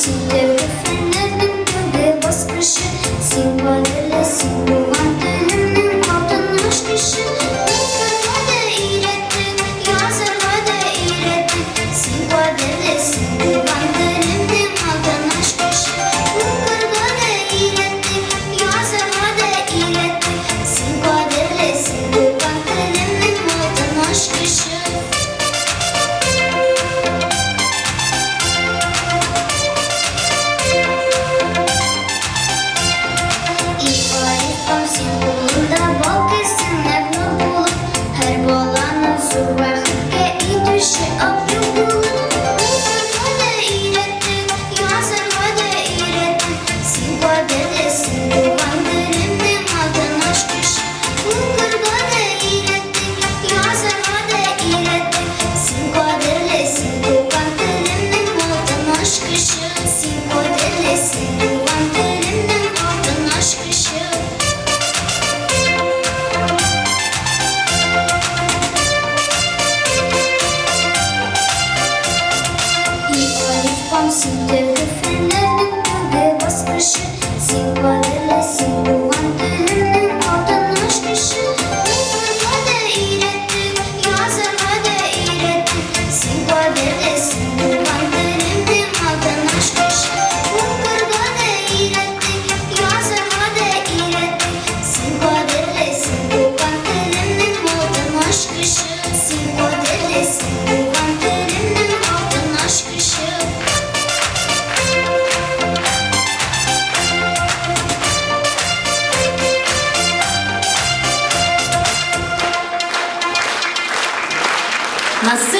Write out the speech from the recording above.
Sinde fenerdim gölge bas kışı Sinvalele sinduvan dilimdim altın aşk kışı Hadi iğrettik yazar hadi iğrettik Sinvalele sinduvan dilimdim altın aşk kışı Hadi iğrettik yazar hadi iğrettik Sinvalele sinduvan dilimdim altın aşk kışı Sinde fenerdim gölge bas kışı Sinvalele sinduvan dilimdim altın aşk kışı Hadi iğrettik yazar hadi iğrettik Sinvalele sinduvan dilimdim altın aşk kışı Hadi iğrettik yazar hadi iğrettik Sinvalele sinduvan dilimdim altın aşk kışı Sinvalele sinduvan dilimdim altın aşk kışı Nasıl